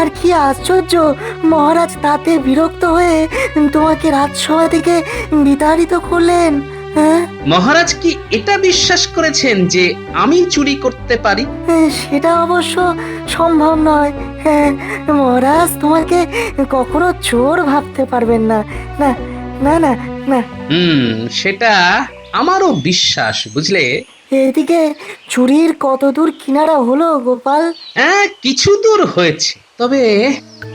আর কি আশ্চর্য, মহারাজ তাতে বিরক্ত হয়ে তোমাকে রাজসভা থেকে বিতাড়িত করলেন। হ্যাঁ, মহারাজ কি এটা বিশ্বাস করেছেন যে আমি চুরি করতে পারি? সেটা অবশ্য সম্ভব নয়। হ্যাঁ, মহারাজ তোমাকে কখনো চোর ভাবতে পারবেন না। না না না না। সেটা আমারও বিশ্বাস, বুঝলে। এদিকে চুরির কত দূর কিনারা হলো গোপাল? হ্যাঁ, কিছু দূর হয়েছে, তবে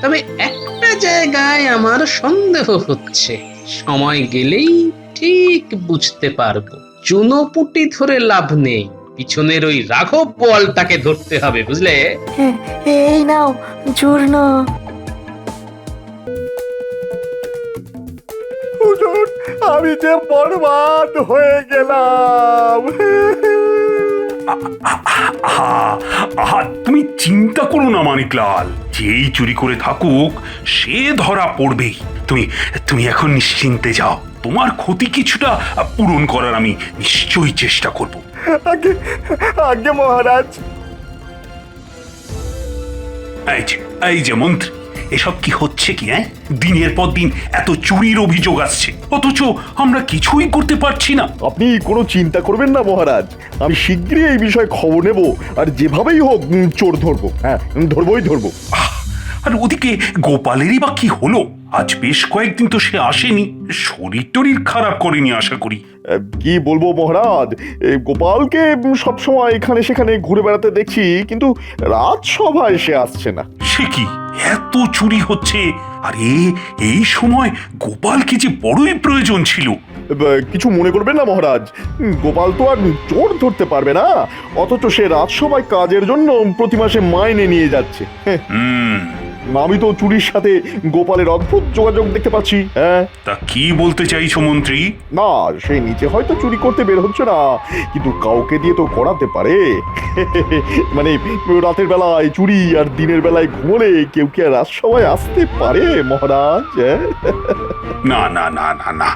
তবে একটা জায়গায় আমার সন্দেহ হচ্ছে। সময় গেলেই ঠিক বুঝতে পারবো। চুনোপুটি ধরে লাভ নেই, পিছনের ওই রাঘব বোয়ালটাকে ধরতে হবে, বুঝলে। হ্যাঁ, এই নাও চূর্ণ। হুজুর, আমি যে বরবাদ হয়ে গেলাম। আহা, তুমি চিন্তা করো না মানিকলাল, যেই চুরি করে থাকুক সে ধরা পড়বেই। তুমি তুমি এখন নিশ্চিন্তে যাও, তোমার ক্ষতি কিছুটা পূরণ করার আমি নিশ্চয়ই চেষ্টা করব। আগে আগে মহারাজ। এই যে মন্ত্রী, এসব কি হচ্ছে কি? হ্যাঁ, দিনের পর দিন এত চুরির অভিযোগ আসছে, অথচ আমরা কিছুই করতে পারছি না। আপনি কোনো চিন্তা করবেন না মহারাজ, আমি শিগগিরই এই বিষয়ে খবর নেব, আর যেভাবেই হোক চোর ধরবো। হ্যাঁ, ধরবো। আর ওদিকে গোপালেরই বা কি হলো? আজ বেশ কয়েকদিন তো সে আসেনি, শরীর টরীর খারাপ করেনি আশা করি। কি বলবো মহারাজ, গোপালকে সবসময় এখানে সেখানে ঘুরে বেড়াতে দেখছি, কিন্তু রাজসভায় সে আসছে না। সে কি, এত চুরি হচ্ছে, আর এই সময় গোপালকে যে বড়ই প্রয়োজন ছিল। কিছু মনে করবেন না মহারাজ, গোপাল তো আর চোর ধরতে পারবে না, অথচ সে রাজসভায় কাজের জন্য প্রতি মাসে মাইনে নিয়ে যাচ্ছে। আমি তো চুরির সাথে গোপালের অদ্ভুত যোগাযোগ দেখতে পাচ্ছি। হ্যাঁ, তা কি বলতে চাইছো মন্ত্রী? না, সে নিচে হয়তো চুরি করতে বের হচ্ছে না, কিন্তু কাউকে দিয়ে তো করাতে পারে। মানে রাতের বেলায় চুরি আর দিনের বেলায় ঘুমোলে কেউ কি আর রাজসভায় আসতে পারে মহারাজ? না না না না না,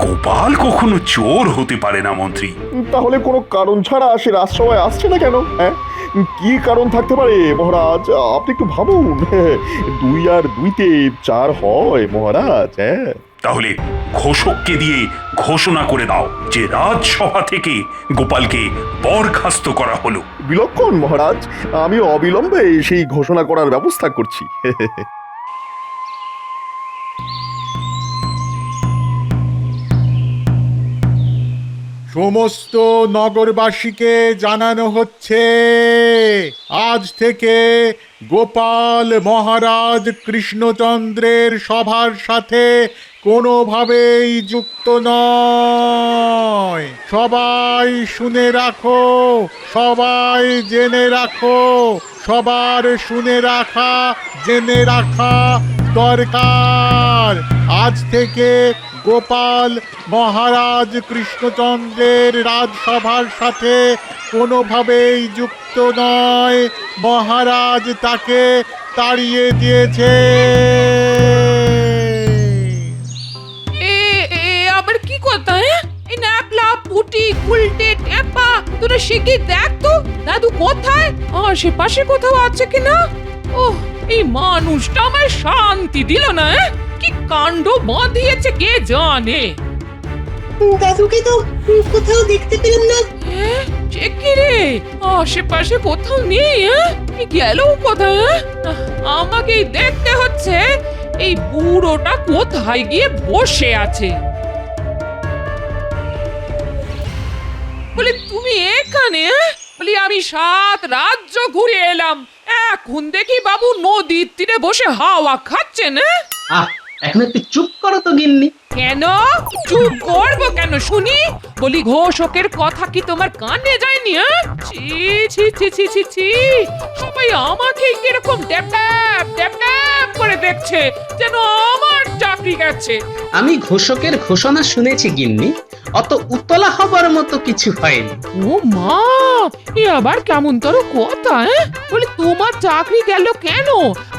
গোপাল কখনো চোর হতে পারে না মন্ত্রী। তাহলে কোনো কারণ ছাড়া সে রাজসভায় আসছে না কেন? হ্যাঁ, কি কারণ থাকতে পারে মহারাজ? আপনি একটু ভাবুন। 2 আর 2 4 হয় মহারাজ। হ্যাঁ, তাহলে ঘোষককে দিয়ে ঘোষণা করে দাও যে রাজসভা থেকে গোপালকে বরখাস্ত করা হলো। বিলক্ষণ মহারাজ, আমি অবিলম্বে সেই ঘোষণা করার ব্যবস্থা করছি। সমস্ত নগরবাসীকে জানানো হচ্ছে, আজ থেকে গোপাল মহারাজ কৃষ্ণচন্দ্রের সভার সাথে কোনোভাবেই যুক্ত নয়। সবাই শুনে রাখো, সবাই জেনে রাখো, সবার শুনে রাখা জেনে রাখা দরকার। আজ থেকে গোপাল মহারাজ কৃষ্ণচন্দ্রের রাজসভার সাথে কোনোভাবেই যুক্ত নয়। মহারাজ তাকে তাড়িয়ে দিয়েছে। আবার কি কথা? এই নাকলা পুটি উল্টে টেপা তোরা শিখে দেখ তো দাদু কোথায়, আশেপাশে কোথাও আছে কিনা। ওহ, এই মানুষটা আমার শান্তি দিল না। কি কাণ্ড বাঁধিয়েছে কে জানে। দাদুকে তো কোথাও দেখতে পেলাম না। সে কি রে, আশেপাশে কোথাও নেই। গেল কোথায়? আমাকেই দেখতে হচ্ছে এই বুড়োটা কোথায় গিয়ে বসে আছে। বলি তুমি এখানে? বলি আমি 7 রাজ্য ঘুরে এলাম, এখন দেখি বাবু নদীর তীরে বসে হাওয়া খাচ্ছেন। এখন একটু চুপ করো তো গিন্নি। কেন চুপ করবো কেন শুনি? বলি ঘোষকের কথা কি তোমার কানে যায়নি? ছি ছি ছি ছি ছি ছি, সবাই আমাকে কিরকম ড্যাপ ড্যাপ ড্যাপ ড্যাপ করে দেখছে, যেন আমার চাকরি গেছে। আমি ঘোষকের ঘোষণা শুনেছি গিন্নি, অত উতলা হবার মতো কিছু হয়নি। ও মা, এ আবার কেমন তোর কথা? বলি তোমার চাকরি গেল কেন?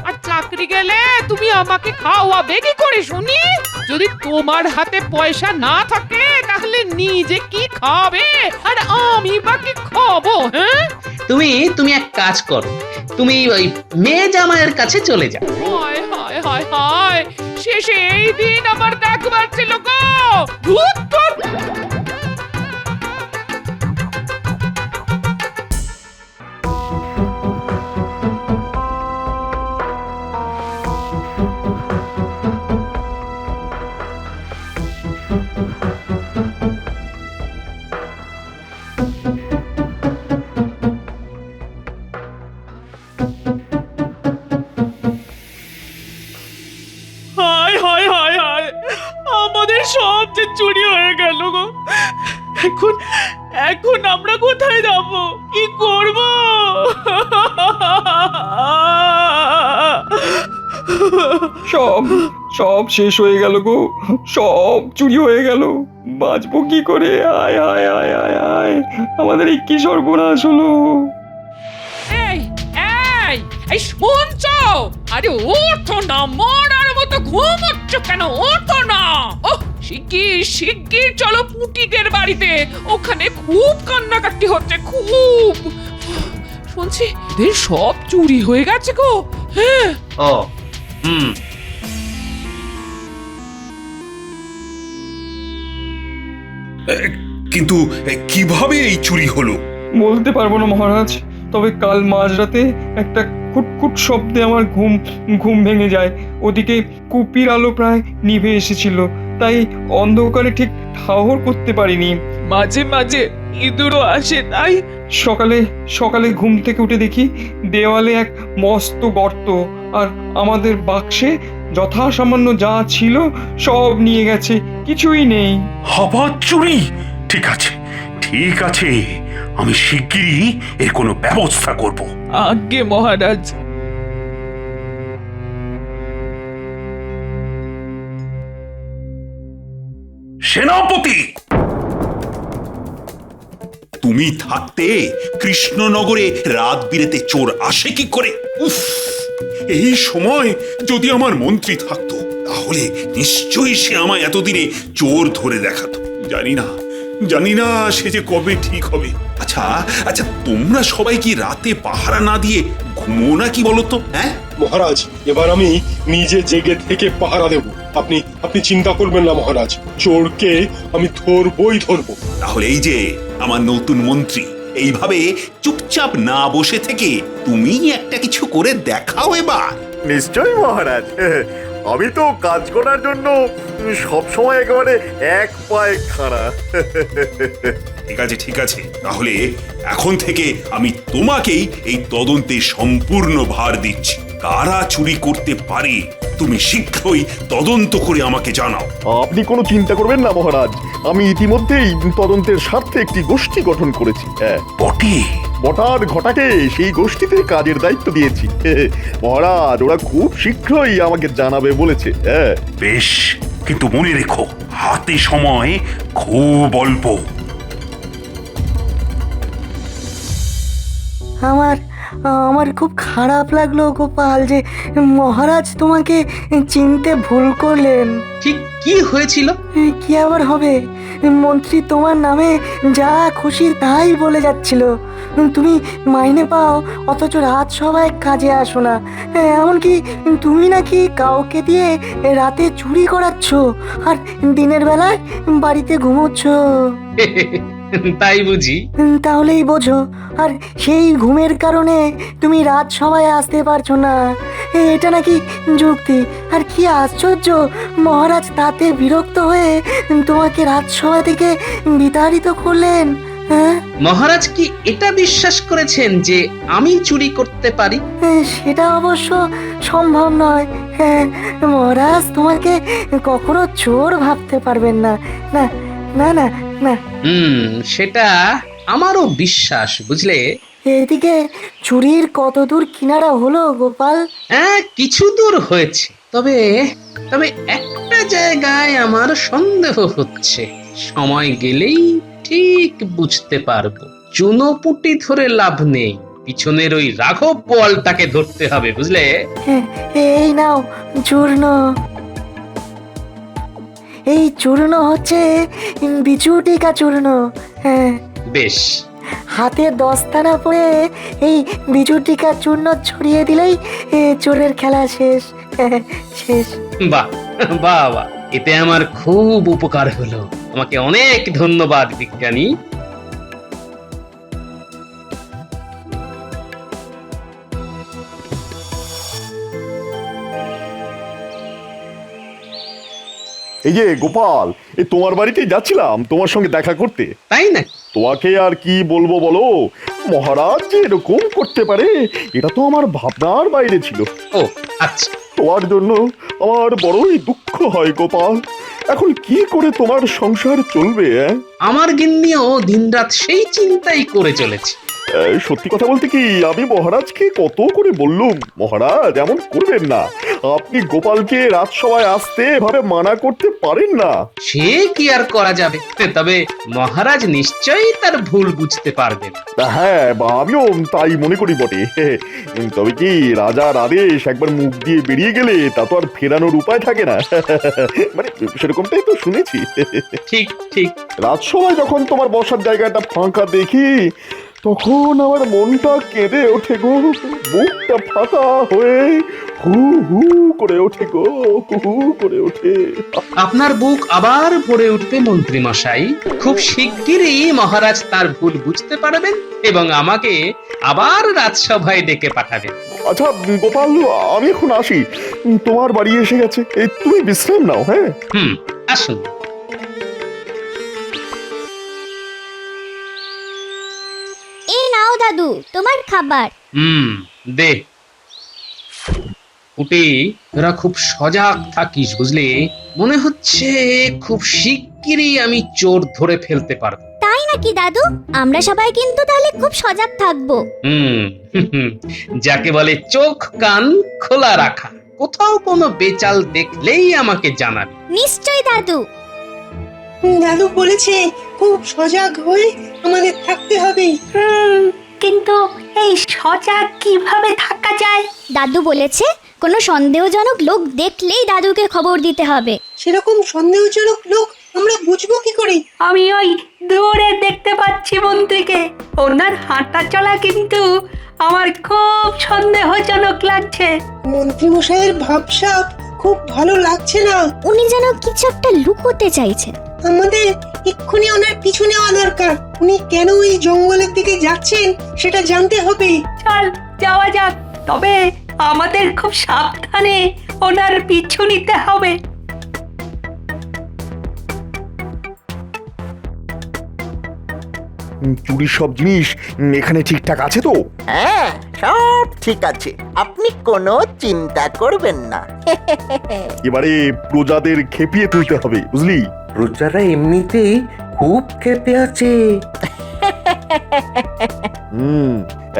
আর চাকরি গেলে তুমি আমাকে খাওয়াবে কি করে শুনি? যদি তোমার হাতে পয়সা না থাকে তাহলে নিজে কি খাবে আর আমি বা কি খাবো? হ্যাঁ, তুমি এক কাজ করো, তুমি ওই মেয়ে জামাইয়ের কাছে চলে যাও। হায় হায় হায় হায়, শেষে এই দিন আবার দেখবার ছিল গো। ধুৎ, ধুৎ। হায় হায় হায় হায়, আমাদের সব যে চুরি হয়ে গেল গো। এখন এখন আমরা কোথায় যাব, কি করব? সব সব শেষ হয়ে গেল গো, সব চুরি হয়ে গেল। বাঁচবো কি করে? আয় আয় আয় আয় আয়, আমাদের এই কি সর্বনাশ হলো। এই এই এই শুনছো? আরে ওঠো না, মরার মতো ঘুমোচ্ছ কেন? ওঠো না। ওহ, শিগগির শিগগির চলো পুটিদের বাড়িতে, ওখানে খুব কান্নাকাটি হচ্ছে, খুব। শুনছি এদের সব চুরি হয়ে গেছে গো। হ্যাঁ, ও হুম, কিন্তু কিভাবে এই চুরি হলো? বলতে পারবো না মহারাজ, তবে কাল মাঝরাতে একটা খুটখুট শব্দে আমার ঘুম ঘুম ভেঙে যায়। ওদিকে কুপির আলো প্রায় নিভে এসেছিল, তাই অন্ধকারে ঠিক ঠাহর করতে পারিনি। মাঝে মাঝে ইঁদুরও আসে, তাই সকালে সকালে ঘুম থেকে উঠে দেখি দেওয়ালে এক মস্ত গর্ত, আর আমাদের বাক্সে যথাসামান্য যা ছিল সব নিয়ে গেছে, কিছুই নেই। আবার চুরি? ঠিক আছে ঠিক আছে, আমি শিগগিরই এর কোনো ব্যবস্থা করব। আজ্ঞে মহারাজ। সেনাপতি, তুমি থাকতে কৃষ্ণনগরে রাত বিরেতে চোর আসে কি করে? উফ, এই সময় যদি আমার মন্ত্রী থাকতো তাহলে নিশ্চয়ই সে আমায় এতদিনে চোর ধরে দেখাতো। জানি না সে যে কবে ঠিক হবে। আচ্ছা আচ্ছা, তোমরা সবাই কি রাতে পাহারা না দিয়ে ঘুমো না কি বলতো? হ্যাঁ মহারাজ, এবার আমি নিজে জেগে থেকে পাহারা দেব। আপনি আপনি চিন্তা করবেন না মহারাজ, চোরকে আমি ধরবই ধরবো। তাহলে এই যে আমার নতুন মন্ত্রী, এইভাবে চুপচাপ না বসে থেকে তুমি একটা কিছু করে দেখাও এবার। নিশ্চয়ই মহারাজ, আমি তো কাজ করার জন্য সবসময় একেবারে এক পায়ে খাড়া। ঠিক আছে, তাহলে এখন থেকে আমি তোমাকেই এই তদন্তে সম্পূর্ণ ভার দিচ্ছি। কারা চুরি করতে পারে তুমি শীঘ্রই তদন্ত করে আমাকে জানাও। আপনি কোনো চিন্তা করবেন না মহারাজ, আমি ইতিমধ্যেই তদন্তের স্বার্থে একটি গোষ্ঠী গঠন করেছি। হ্যাঁ, বটে, বটার ঘটাকে সেই গোষ্ঠীতে কাজের দায়িত্ব দিয়েছি। মহারাজ, ওরা খুব শীঘ্রই আমাকে জানাবে বলেছে। হ্যাঁ বেশ, কিন্তু মনে রেখো হাতে সময় খুব অল্প। আমার খুব খারাপ লাগলো গোপাল যে মহারাজ তোমাকে চিনতে ভুল করলেন। ঠিক কি হয়েছিল? কি আবার হবে, মন্ত্রী তোমার নামে যা খুশি তাই বলে যাচ্ছিল। তুমি মাইনে পাও অথচ রাত সবাই কাজে আসো না, এমনকি তুমি নাকি কাউকে দিয়ে রাতে চুরি করাচ্ছ আর দিনের বেলায় বাড়িতে ঘুমোচ্ছ। তাই বুঝি? তাহলেই বোঝো, আর সেই ঘুমের কারণে তুমি রাত সবাই আসতে পারছো না। এটা নাকি যুক্তি? আর কি আশ্চর্য, মহারাজ তাতে বিরক্ত হয়ে তোমাকে রাজসভা থেকে বিতাড়িত করলেন। হ্যাঁ, মহারাজ কি এটা বিশ্বাস করেছেন যে আমি চুরি করতে পারি? সেটা অবশ্য সম্ভব নয়। হ্যাঁ, মহারাজ তোমাকে কখনো চোর ভাবতে পারবেন না। না না না না, সেটা আমারও বিশ্বাস, বুঝলে। এদিকে চুরির কতদূর কিনারা হলো গোপাল? হ্যাঁ, কিছু দূর হয়েছে, তবে তবে একটা জায়গায় আমার সন্দেহ হচ্ছে। সময় গেলেই ঠিক বুঝতে পারবো। চুনোপুটি ধরে লাভ নেই, পিছনের ওই রাঘব বোয়ালটাকে ধরতে হবে, বুঝলে? এই নাও চূর্ণ। এই চূর্ণ হচ্ছে বিচুটিকা চূর্ণ। হ্যাঁ, বেশ, হাতে 10 পরে এই বিচুটিকা চূর্ণ ছড়িয়ে দিলেই চোরের খেলা শেষ। শেষ। বাহ বাহ বাহ, এতে আমার খুব উপকার হলো। তোমাকে অনেক ধন্যবাদ বিজ্ঞানী। এই যে গোপাল, এই তোমার বাড়িতেই যাচ্ছিলাম তোমার সঙ্গে দেখা করতে। তাই না? তোমাকে আর কি বলবো বলো, মহারাজ যে এরকম করতে পারে এটা তো আমার ভাবনার বাইরে ছিল। ও আচ্ছা, তোমার জন্য আমার বড়ই দুঃখ হয় গোপাল। এখন কি করে তোমার সংসার চলবে? আমার গিন্নিও দিনরাত সেই চিন্তাই করে চলেছে। সত্যি কথা বলতে কি, আমি মহারাজকে কত করে বললুম, মহারাজ এমন করবেন না, আপনি গোপালকে রাজসভায় আসতে এভাবে মানা করতে পারেন না। সে কি আর করা যাবে, তবে মহারাজ নিশ্চয়ই তার ভুল বুঝতে পারবেন। হ্যাঁ, আমিও তাই মনে করি বটে। তবে কি রাজার আদেশ একবার মুখ দিয়ে বেরিয়ে গেলে তা তো আর ফেরানোর উপায় থাকে না। মানে সেরকমটাই তো শুনেছি। ঠিক ঠিক। রাজসভায় যখন তোমার বসার জায়গাটা ফাঁকা দেখি তখন আমার মনটা কেঁদে ওঠে গো, বুকটা ফাঁকা হয়ে হু হু করে ওঠে গো, হু হু করে ওঠে। আপনার বুক আবার ভরে উঠবে মন্ত্রী মশাই। খুব শিগগিরই মহারাজ তার ভুল বুঝতে পারবেন এবং আমাকে আবার রাজসভায় ডেকে পাঠাবেন। আচ্ছা গোপাল, আমি এখন আসি, তোমার বাড়ি এসে গেছে, এই তুমি বিশ্রাম নাও। হ্যাঁ, আসুন। এই নাও দাদু তোমার খাবার। দে। উঠি, তোরা খুব সজাগ থাকিস, বুঝলি? মনে হচ্ছে খুব শিগগিরই আমি চোর ধরে ফেলতে পারবো। তাই নাকি দাদু? আমরা সবাই কিন্তু তাহলে খুব সজাগ থাকবো। যাকে বলে চোখ কান খোলা রাখা। কোথাও কোনো বেচাল দেখলেই আমাকে জানাবি। নিশ্চয়ই দাদু। দাদু বলেছে খুব সজাগ হয়ে আমাদের থাকতে হবে। কিন্তু এই সজাগ কিভাবে থাকা যায়? দাদু বলেছে কোনো সন্দেহজনক লোক দেখলেই দাদুকে খবর দিতে হবে। সেরকম সন্দেহজনক লোক আমরা বুঝবো কি করে? আমি ওই দূরে দেখতে পাচ্ছি মন্ত্রীকে। ওনার হাঁটা চলা কিন্তু আমার খুব সন্দেহজনক লাগছে। মন্ত্রী মশাইয়ের ভাবসাব খুব ভালো লাগছে না। উনি যেন কিছু একটা লুকোতে চাইছেন। আমাদের এক্ষুনি ওনার পিছু নেওয়া দরকার। উনি কেন এই জঙ্গলের দিকে যাচ্ছেন সেটা জানতে হবে। চল যাওয়া যাক, তবে আমাদের খুব সাবধানে ওনার পিছু নিতে হবে। চুরির সব জিনিস এখানে ঠিকঠাক আছে তো? হ্যাঁ, সব ঠিক আছে, আপনি কোনো চিন্তা করবেন না। এবারে প্রজাদের খেপিয়ে তুলতে হবে, বুঝলি? প্রজারা এমনিতেই খুব ক্ষেপে আছে।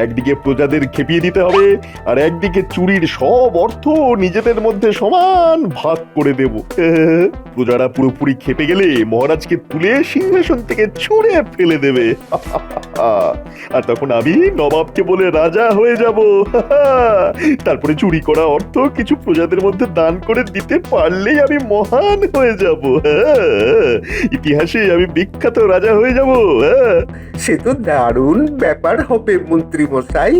একদিকে প্রজাদের খেপিয়ে দিতে হবে আর একদিকে চুরির সব অর্থ নিজেদের মধ্যে সমান ভাগ করে দেব। প্রজারা পুরোপুরি খেপে গেলে মহারাজকে তুলে সিংহাসন থেকে ছুঁড়ে ফেলে দেবে। আর তখন আমি নবাবকে বলে রাজা হয়ে যাব। তারপরে চুরি করা অর্থ কিছু প্রজাদের মধ্যে দান করে দিতে পারলেই আমি মহান হয়ে যাব। ইতিহাসে আমি বিখ্যাত রাজা হয়ে যাব। সে তো দারুণ ব্যাপার হবে মন্ত্রী মশাই।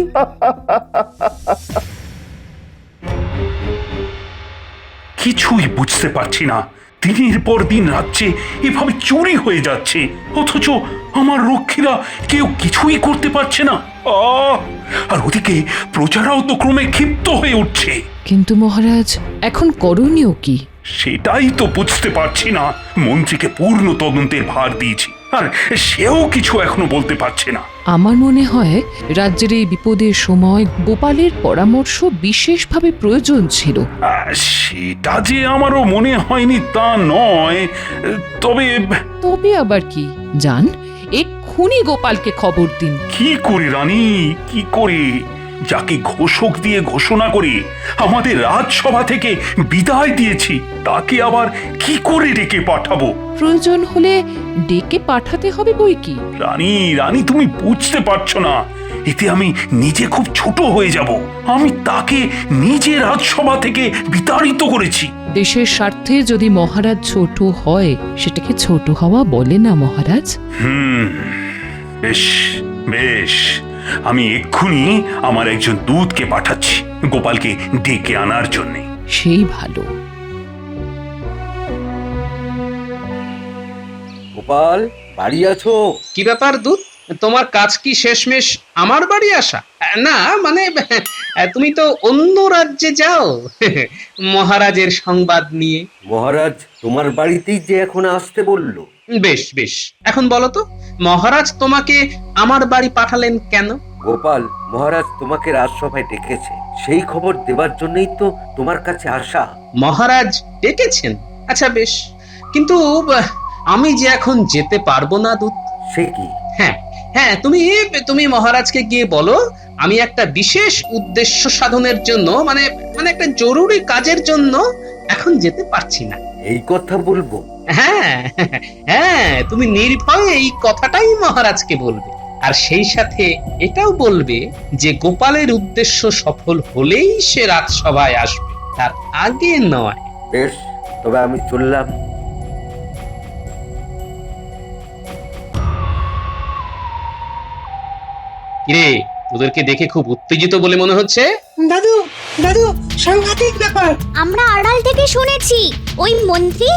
কিছুই বুঝতে পারছি না, দিনের পর দিন রাজ্যে এভাবে চুরি হয়ে যাচ্ছে, অথচ আমার রক্ষীরা কেউ কিছুই করতে পারছে না। আর ওদিকে প্রজারাও তো ক্রমে ক্ষিপ্ত হয়ে উঠছে। কিন্তু মহারাজ, এখন করণীয় কি? সেটাই তো বুঝতে পারছি না। মন্ত্রীকে পূর্ণ তদন্তের ভার দিয়েছি, আর সেও কিছু এখনো বলতে পারছে না। আমার মনে হয় রাজ্যের এই বিপদের সময় গোপালের পরামর্শ বিশেষভাবে প্রয়োজন ছিল। সেটা যে আমারও মনে হয়নি তা নয়, তবে তবে আবার কি? যান, এক্ষুনি গোপালকে খবর দিন। কি করে রানী, কি করে? যাকে ঘোষক দিয়ে ঘোষণা করে আমাদের রাজসভা থেকে বিদায় দিয়েছি, তাকে আবার কি করে ডেকে পাঠাবো? প্রয়োজন হলে ডেকে পাঠাতে হবে বই কি। রানী, রানী তুমি বুঝতে পারছো না, এতে আমি নিজে খুব ছোট হয়ে যাব। আমি তাকে নিজে রাজসভা থেকে বিতাড়িত করেছি। দেশের স্বার্থে যদি মহারাজ ছোট হয় সেটাকে ছোট হওয়া বলে না মহারাজ। বেশ বেশ, আমি এক্ষুনি আমার একজন দূতকে পাঠাচ্ছি গোপালকে ডেকে আনার জন্যে। সেই ভালো। গোপাল, বাড়ি আছো? কি ব্যাপার দূত, তোমার কাজ কি শেষমেশ আমার বাড়ি আসা? না মানে তুমি তো অন্য রাজ্যে যাও মহারাজের সংবাদ নিয়ে। মহারাজ তোমার বাড়িতেই যে এখন আসতে বললো। বেশ বেশ, এখন বলো তো মহারাজ তোমাকে আমার বাড়ি পাঠালেন কেন? গোপাল, মহারাজ তোমাকে রাজসভায় ডেকেছে, সেই খবর দেবার জন্যই তো তোমার কাছে আসা। মহারাজ ডেকেছেন? আচ্ছা বেশ, কিন্তু আমি যে এখন যেতে পারবো না দূত। সে কি? হ্যাঁ হ্যাঁ, তুমি মহারাজকে গিয়ে বলো আমি একটা বিশেষ উদ্দেশ্য সাধনের জন্য মানে একটা জরুরি কাজের জন্য এখন যেতে পারছি না। এই কথা বলবো? হ্যাঁ হ্যাঁ, তুমি নির্ভয়ে এই কথাটাই মহারাজকে বলবে, আর সেই সাথে এটাও বলবে যে গোপালের উদ্দেশ্য সফল হলেই সে রাজসভায় আসবে, তার আগে নয়। বেশ, তবে আমি চললাম। কিরে, তোদেরকে দেখে খুব উত্তেজিত বলে মনে হচ্ছে। দাদু দাদু, সাংঘাতিক ব্যাপার। আমরা আড়াল থেকে শুনেছি ওই মন্ত্রী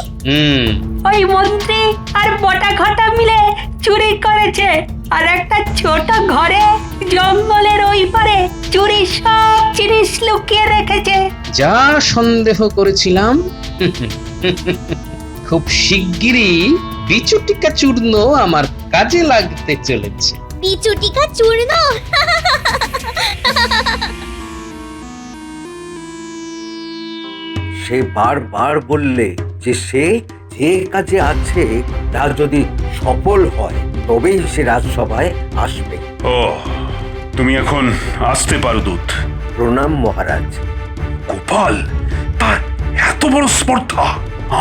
ওই মন্ত্রী আর বটা ঘটা মিলে চুরি করেছে, আর একটা ছোট ঘরে জঙ্গলের ওই পারে চুরি সব জিনিস লুকিয়ে রেখেছে। যা সন্দেহ করেছিলাম, খুব শিগগিরই বিচুটিকা চূর্ণ আমার কাজে লাগতে চলেছে। বিচুটিকা চূর্ণ? সে বারবার বললে যে সে যে কাজে আছে তা যদি সফল হয় তবেই সে রাজসভায় আসবে। ও, তুমি এখন আসতে পারো দূত। প্রণাম মহারাজ। গোপাল, তার এত বড় স্পর্ধা!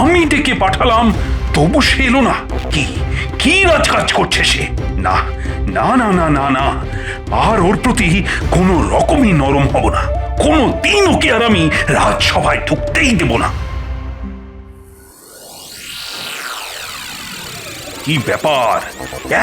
আমি ডেকে পাঠালাম তবু সে এলো না। কি কি রাজকাজ করছে সে? না না না না না না, আর ওর প্রতি কোনো রকমই নরম হব না। কোনো দিন ওকে আর আমি রাজসভায় ঢুকতেই দেব না। কি ব্যাপার,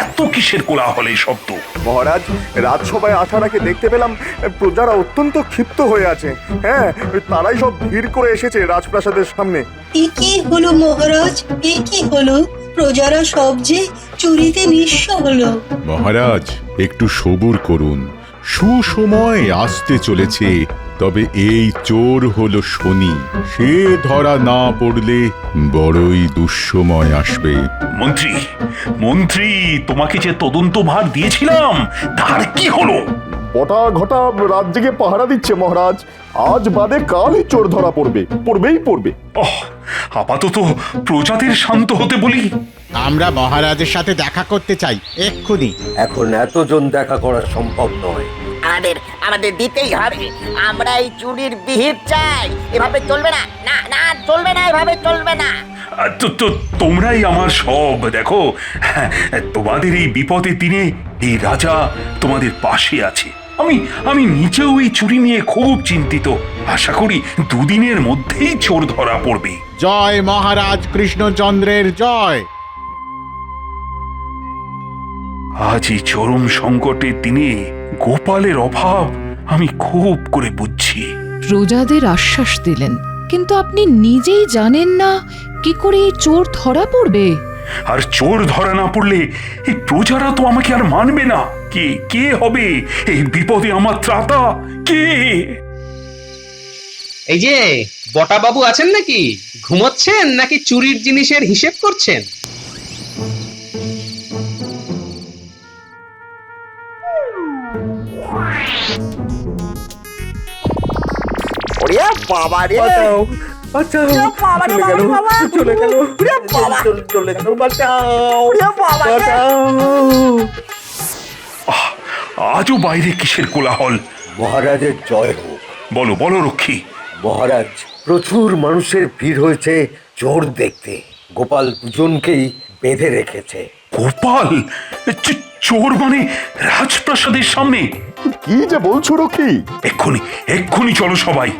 এত কিসের কোলাহলে শব্দ? মহারাজ, রাজসভায় আসার আগে দেখতে পেলাম প্রজারা অত্যন্ত ক্ষিপ্ত হয়ে আছে। হ্যাঁ, তারাই সব ভিড় করে এসেছে রাজপ্রাসাদের সামনে। এ কি হলো মহারাজ, এ কি হলো? প্রজারা সব যে চুরিতে নিঃস্ব হলো। মহারাজ, একটু সবুর করুন, সুসময় আসতে চলেছে। তবে এই চোর হলো শনি, সে ধরা না পড়লে বড়ই দুঃসময় আসবে। মন্ত্রী মন্ত্রী, তোমাকে যে তদন্ত ভার দিয়েছিলাম তার কি হলো? বটা ঘটা রাত জেগে পাহারা দিচ্ছে মহারাজ। আজ বাদে কালই চোর ধরা পড়বেই পড়বে। আপাতত প্রজাদের শান্ত হতে বলি। আমরা মহারাজের সাথে দেখা করতে চাই এক্ষুনি। এখন এতজন দেখা করা সম্ভব নয়। আমাদের দিতেই হবে। আমরা এই চুরির বিহিত চাই। এভাবে চলবে না, না না চলবে না, এভাবে চলবে না। তো তোমরাই আমার সব। দেখো, তোমাদের এই বিপদের দিনে এই রাজা তোমাদের পাশে আছে। আমি নিজেও এই চুরি নিয়ে খুব চিন্তিত। আশা করি দুদিনের মধ্যেই চোর ধরা পড়বে। জয় মহারাজ কৃষ্ণচন্দ্রের জয়। আজ এই চরম সংকটের দিনে গোপালের অভাব আমি খুব করে বুঝছি। প্রজাদের আশ্বাস দিলেন, কিন্তু আপনি নিজেই জানেন না কি করে এই চোর ধরা পড়বে। আর চোর ধরা না পড়লে এই প্রজারা তো আমাকে আর মানবে না। কে হবে এই বিপদে আমার ত্রাতা? কে? এই যে বটা বাবু আছেন নাকি? ঘুমোচ্ছেন নাকি চুরির জিনিসের হিসেব করছেন? ওরে বাবা রে, বাঁচাও, চলে গেল, চলে গেল, চলে গেল, বাঁচাও, বাঁচাও। আজও বাইরে কিসের কোলাহল? মহারাজের জয় হোক। বলো বলো রক্ষী। মহারাজ, প্রচুর মানুষের ভিড় হয়েছে চোর দেখতে। গোপাল দুজনকেই বেঁধে রেখেছে। গোপাল? চোর মানে রাজপ্রাসাদের সামনে? কি যে বলছো রকি? এক্ষুনি এক্ষুনি চলো সবাই।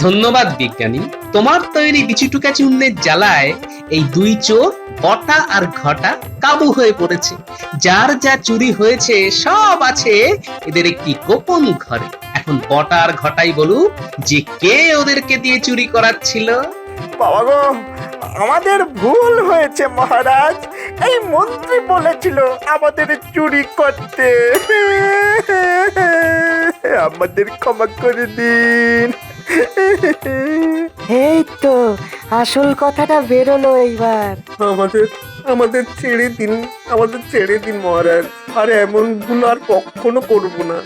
ধন্যবাদ বিজ্ঞানী, তোমার তৈরি বিচুটুকা চূর্ণের জ্বালায় এই দুই চোর বটা আর ঘটা কাবু হয়ে পড়েছে। যার যা চুরি হয়েছে সব আছে এদের একটি গোপন ঘরে। এখন বটা আর ঘটাই বলুক যে কে ওদেরকে দিয়ে চুরি করাচ্ছিল। বাবা গো, আমাদের ভুল হয়েছে মহারাজ। এই মন্ত্রী বলেছিল আমাদের চুরি করতে। আমাদের ক্ষমা করে দিন। এই তো আসল কথাটা বেরোলো এইবার। আমাদের আমাদের ছেড়ে দিন, আমাদের ছেড়ে দিন মহারাজ। আর এমন ভুল আর কখনো করব না।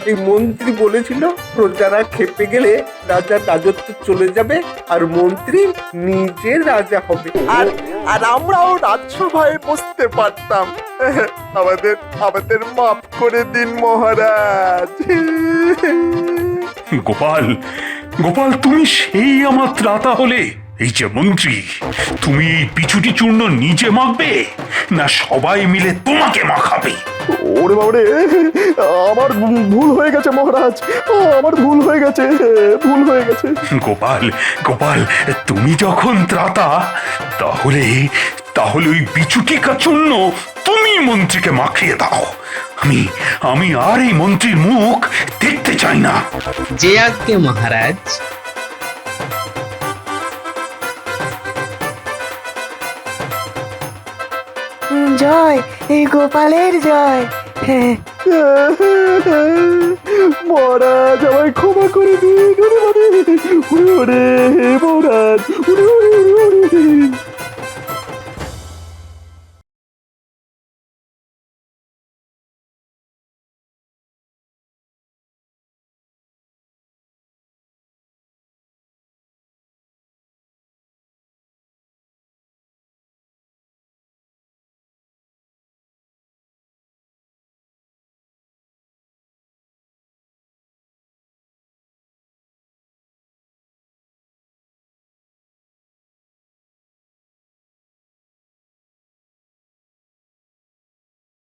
এই মন্ত্রী বলেছিল প্রজারা খেপে গেলে রাজার রাজত্ব চলে যাবে আর মন্ত্রী নিজে রাজা হবে, আর আমরাও রাজসভায় বসতে পারতাম। আমাদের আমাদের মাফ করে দিন মহারাজ। গোপাল, গোপাল, তুমি সেই আমার ত্রাতা হলে। এই যে মন্ত্রী, তুমি এই বিচুটি চূর্ণ নিজে মাখবে না সবাই মিলে তোমাকে মাখাবে? ওরে বাবারে, আমার ভুল হয়ে গেছে মহারাজ, আমার ভুল হয়ে গেছে, ভুল হয়ে গেছে। গোপাল, গোপাল, তুমি যখন ত্রাতা তাহলে তাহলে ওই বিচুটিকা চূর্ণ তুমি মন্ত্রীকে মাখিয়ে দাও। আমি আর এই মন্ত্রীর মুখ দেখতে চাই না। যে আজ্ঞে মহারাজ। জয়, এই গোপালের জয়। হ্যাঁ, মহারাজ আমায় ক্ষমা করে দিন। ওরে বাবারে, ওরে মহারাজ, ওরে